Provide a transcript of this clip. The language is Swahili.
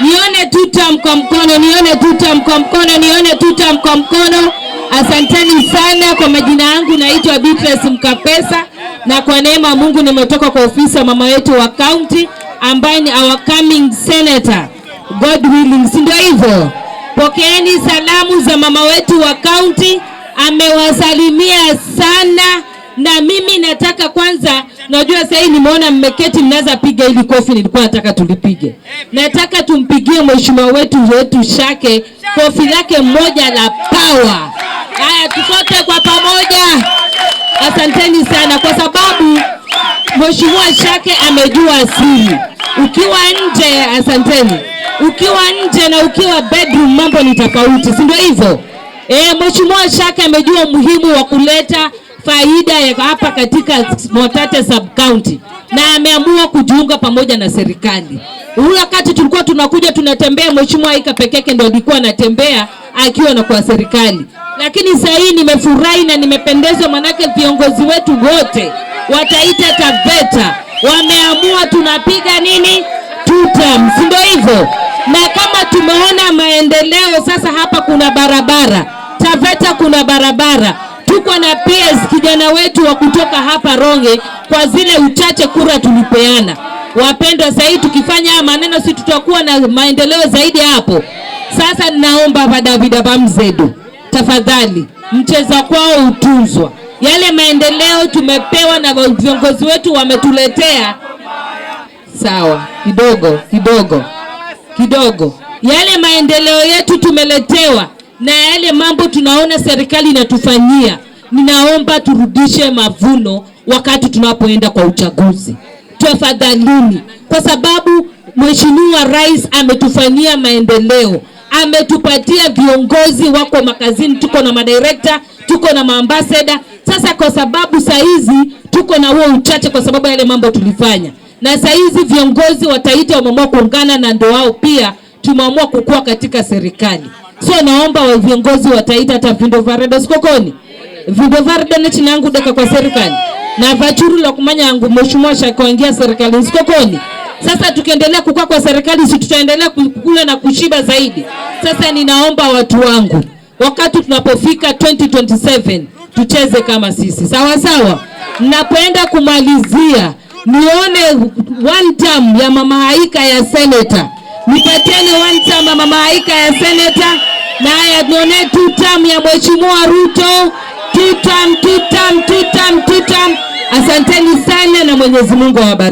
Nione tutam kwa mkono, nione tutam kwa mkono, nione tutam kwa mkono. Asanteni sana. Kwa majina yangu naitwa Beatrice Mkapesa, na kwa neema ya Mungu nimetoka kwa ofisi ya mama wetu wa county ambaye ni our coming senator, God willing, si ndio hivyo? Pokeeni salamu za mama wetu wa county, amewasalimia sana. Na mimi nataka kwanza, najua sasa hivi nimeona mmeketi mnaweza piga ili kofi, nilikuwa nataka tulipige. Nataka tumpigie mheshimiwa wetu Shake kofi lake moja la power. Haya, tukote kwa pamoja. Asanteni sana, kwa sababu mheshimiwa Shake amejua siri. Ukiwa nje, asanteni. Ukiwa nje na ukiwa bedroom mambo ni tofauti, si ndio hivyo? Mheshimiwa Shake amejua umuhimu wa kuleta faida ya hapa katika Mwatate sub county, na ameamua kujiunga pamoja na serikali. Wakati tulikuwa tunakuja tunatembea, mheshimiwa Aika pekeke ndio alikuwa anatembea akiwa na kwa serikali. Lakini sasa hii nimefurahi na nimependezwa, manake viongozi wetu wote wataita Taveta wameamua tunapiga nini? Tutam, si ndio hivyo? Na kama tumeona maendeleo sasa, hapa kuna barabara, Taveta kuna barabara. Tuko na PS kijana wetu wa kutoka hapa Ronge, kwa zile uchache kura tulipeana. Wapendwa, sasa hivi tukifanya maneno si tutakuwa na maendeleo zaidi hapo. Sasa ninaomba David Bamzedu, tafadhali mcheza kwao utunzwa. Yale maendeleo tumepewa na viongozi wetu wametuletea. Sawa, kidogo. Yale maendeleo yetu tumeletewa na yale mambo tunaona serikali inatufanyia. Ninaomba turudishe mavuno wakati tunapoenda kwa uchaguzi. Tafadhalini, kwa sababu mheshimiwa rais ametufanyia maendeleo. Ametupatia viongozi wako makazini, tuko na madirector, tuko na maambassador. Sasa kwa sababu saizi tuko na huo uchache kwa sababu yale mambo tulifanya. Na saizi viongozi wataita wameamua kuungana, na ndio wao pia tumeamua kukua katika serikali. So naomba wa viongozi wataita hata Vindo Vareda Skokoni. Vindo Vareda ni chini yangu deka kwa serikali. Na vachuru la kumanya yangu mheshimiwa Shake waingia serikali Skokoni. Sasa tukiendelea kukua kwa serikali, si tutaendelea kukula na kushiba zaidi. Sasa ninaomba watu wangu, wakati tunapofika 2027 tucheze kama sisi. Sawa sawa. Ninapoenda kumalizia, nione one term ya mama Aika ya senator. Nipateni one term ya mama Aika ya senator, na haya nione two term ya mheshimiwa Ruto. Two term. Asanteni sana na Mwenyezi Mungu awabariki.